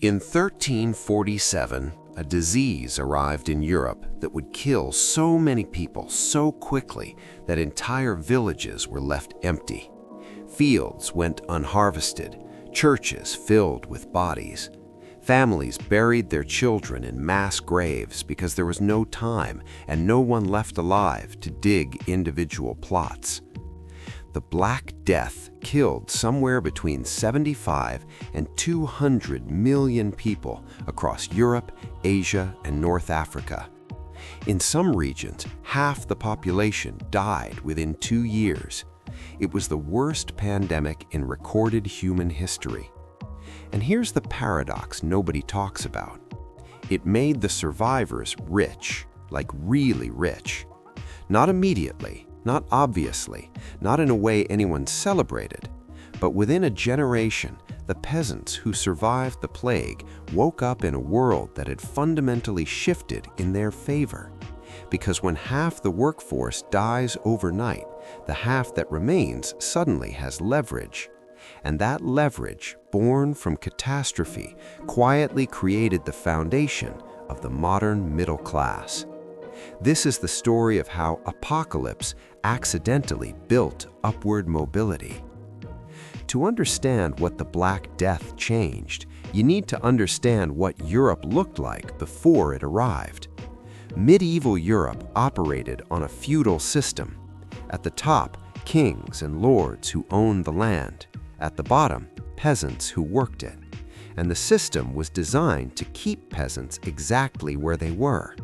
In 1347, a disease arrived in Europe that would kill so many people so quickly that entire villages were left empty. Fields went unharvested, churches filled with bodies. Families buried their children in mass graves because there was no time and no one left alive to dig individual plots. The Black Death killed somewhere between 75 and 200 million people across Europe, Asia, and North Africa. In some regions, half the population died within 2 years. It was the worst pandemic in recorded human history. And here's the paradox nobody talks about. It made the survivors rich, like really rich. Not immediately, not obviously, not in a way anyone celebrated, but within a generation, the peasants who survived the plague woke up in a world that had fundamentally shifted in their favor. Because when half the workforce dies overnight, the half that remains suddenly has leverage. And that leverage, born from catastrophe, quietly created the foundation of the modern middle class. This is the story of how apocalypse accidentally built upward mobility. To understand what the Black Death changed, you need to understand what Europe looked like before it arrived. Medieval Europe operated on a feudal system. At the top, kings and lords who owned the land. At the bottom, peasants who worked it. And the system was designed to keep peasants exactly where they were.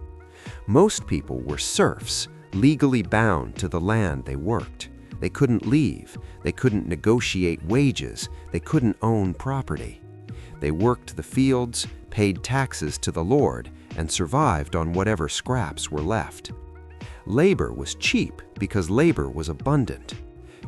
Most people were serfs, legally bound to the land they worked. They couldn't leave, they couldn't negotiate wages, they couldn't own property. They worked the fields, paid taxes to the lord, and survived on whatever scraps were left. Labor was cheap because labor was abundant.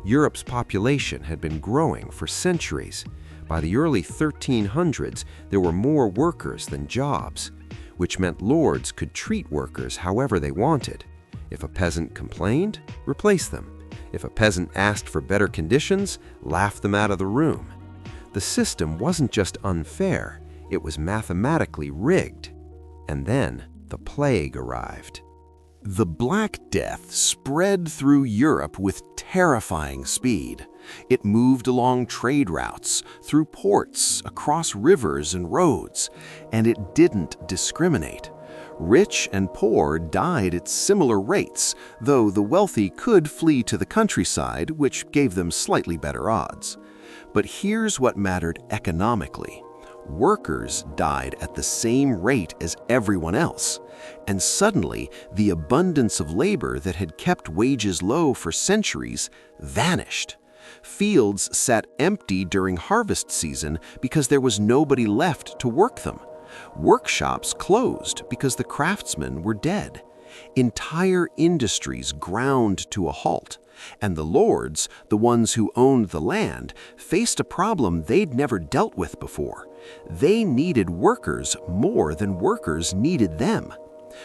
Europe's population had been growing for centuries. By the early 1300s, there were more workers than jobs, which meant lords could treat workers however they wanted. If a peasant complained, replace them. If a peasant asked for better conditions, laugh them out of the room. The system wasn't just unfair, it was mathematically rigged. And then the plague arrived. The Black Death spread through Europe with terrifying speed. It moved along trade routes, through ports, across rivers and roads, and it didn't discriminate. Rich and poor died at similar rates, though the wealthy could flee to the countryside, which gave them slightly better odds. But here's what mattered economically. Workers died at the same rate as everyone else, and suddenly the abundance of labor that had kept wages low for centuries vanished. Fields sat empty during harvest season because there was nobody left to work them. Workshops closed because the craftsmen were dead. Entire industries ground to a halt, and the lords, the ones who owned the land, faced a problem they'd never dealt with before. They needed workers more than workers needed them.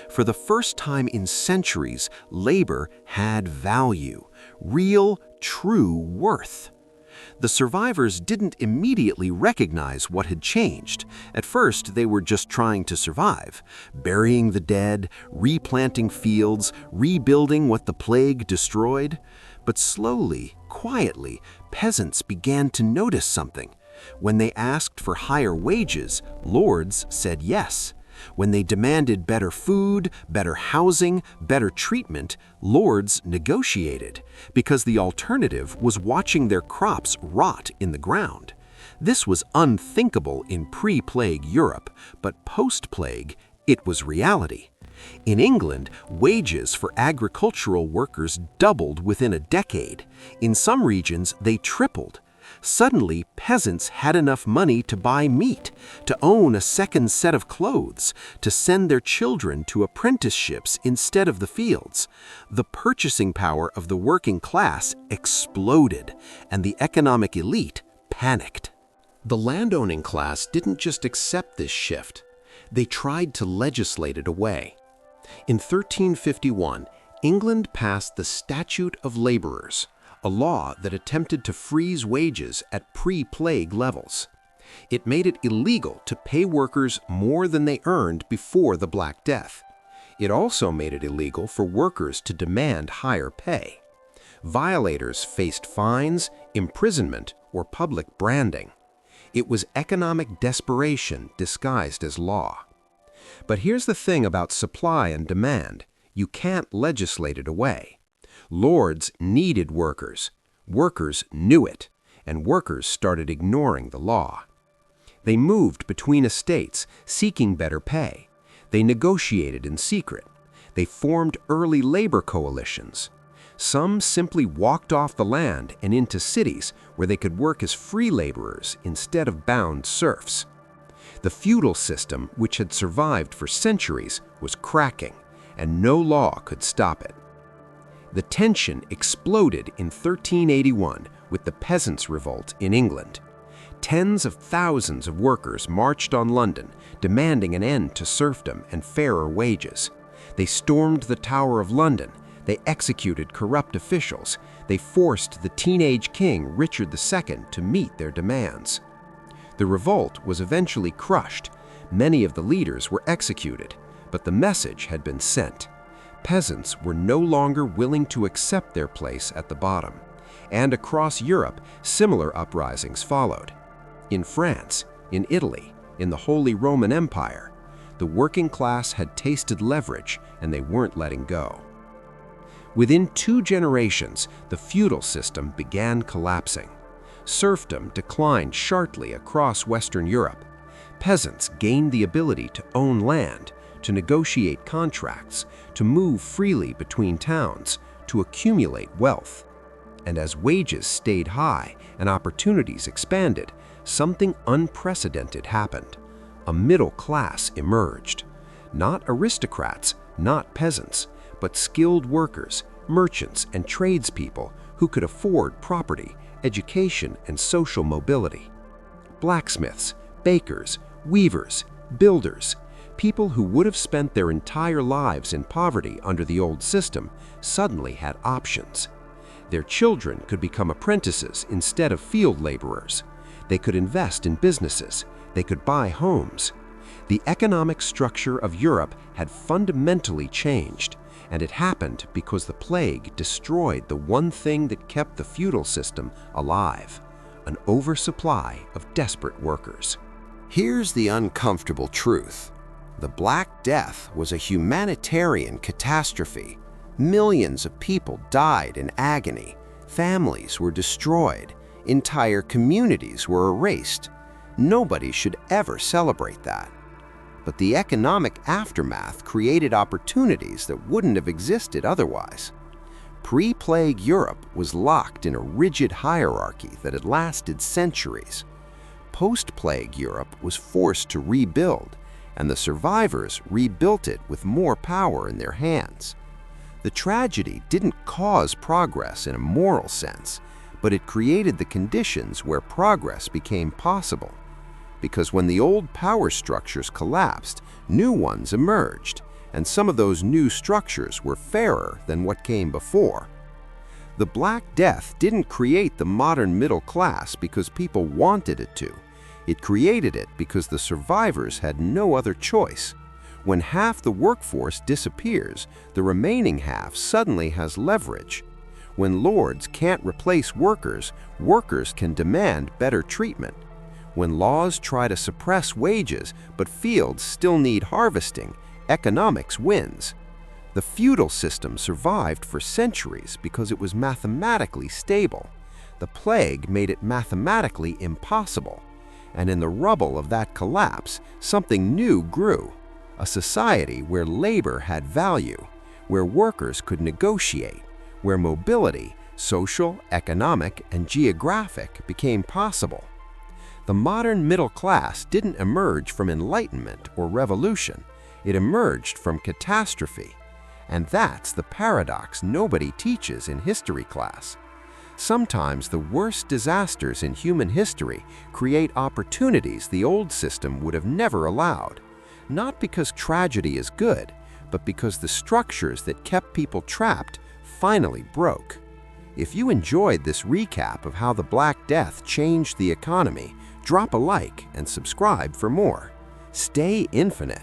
For the first time in centuries, labor had value, real, true worth. The survivors didn't immediately recognize what had changed. At first, they were just trying to survive, burying the dead, replanting fields, rebuilding what the plague destroyed. But slowly, quietly, peasants began to notice something. When they asked for higher wages, lords said yes. When they demanded better food, better housing, better treatment, lords negotiated, because the alternative was watching their crops rot in the ground. This was unthinkable in pre-plague Europe, but post-plague, it was reality. In England, wages for agricultural workers doubled within a decade. In some regions, they tripled. Suddenly, peasants had enough money to buy meat, to own a second set of clothes, to send their children to apprenticeships instead of the fields. The purchasing power of the working class exploded, and the economic elite panicked. The landowning class didn't just accept this shift. They tried to legislate it away. In 1351, England passed the Statute of Laborers, a law that attempted to freeze wages at pre-plague levels. It made it illegal to pay workers more than they earned before the Black Death. It also made it illegal for workers to demand higher pay. Violators faced fines, imprisonment, or public branding. It was economic desperation disguised as law. But here's the thing about supply and demand. You can't legislate it away. Lords needed workers. Workers knew it, and workers started ignoring the law. They moved between estates, seeking better pay. They negotiated in secret. They formed early labor coalitions. Some simply walked off the land and into cities where they could work as free laborers instead of bound serfs. The feudal system, which had survived for centuries, was cracking, and no law could stop it. The tension exploded in 1381 with the Peasants Revolt in England. Tens of thousands of workers marched on London, demanding an end to serfdom and fairer wages. They stormed the Tower of London. They executed corrupt officials. They forced the teenage king Richard II to meet their demands. The revolt was eventually crushed. Many of the leaders were executed, but the message had been sent. Peasants were no longer willing to accept their place at the bottom, and across Europe, similar uprisings followed. In France, in Italy, in the Holy Roman Empire, the working class had tasted leverage, and they weren't letting go. Within 2 generations, the feudal system began collapsing. Serfdom declined sharply across Western Europe. Peasants gained the ability to own land, to negotiate contracts, to move freely between towns, to accumulate wealth. And as wages stayed high and opportunities expanded, something unprecedented happened. A middle class emerged. Not aristocrats, not peasants, but skilled workers, merchants, and tradespeople who could afford property, education, and social mobility. Blacksmiths, bakers, weavers, builders, people who would have spent their entire lives in poverty under the old system suddenly had options. Their children could become apprentices instead of field laborers. They could invest in businesses. They could buy homes. The economic structure of Europe had fundamentally changed, and it happened because the plague destroyed the one thing that kept the feudal system alive: an oversupply of desperate workers. Here's the uncomfortable truth. The Black Death was a humanitarian catastrophe. Millions of people died in agony. Families were destroyed. Entire communities were erased. Nobody should ever celebrate that. But the economic aftermath created opportunities that wouldn't have existed otherwise. Pre-plague Europe was locked in a rigid hierarchy that had lasted centuries. Post-plague Europe was forced to rebuild, and the survivors rebuilt it with more power in their hands. The tragedy didn't cause progress in a moral sense, but it created the conditions where progress became possible. Because when the old power structures collapsed, new ones emerged, and some of those new structures were fairer than what came before. The Black Death didn't create the modern middle class because people wanted it to. It created it because the survivors had no other choice. When half the workforce disappears, the remaining half suddenly has leverage. When lords can't replace workers, workers can demand better treatment. When laws try to suppress wages, but fields still need harvesting, economics wins. The feudal system survived for centuries because it was mathematically stable. The plague made it mathematically impossible. And in the rubble of that collapse, something new grew. A society where labor had value, where workers could negotiate, where mobility, social, economic, and geographic, became possible. The modern middle class didn't emerge from enlightenment or revolution. It emerged from catastrophe. And that's the paradox nobody teaches in history class. Sometimes the worst disasters in human history create opportunities the old system would have never allowed. Not because tragedy is good, but because the structures that kept people trapped finally broke. If you enjoyed this recap of how the Black Death changed the economy, Drop a like and subscribe for more. Stay infinite.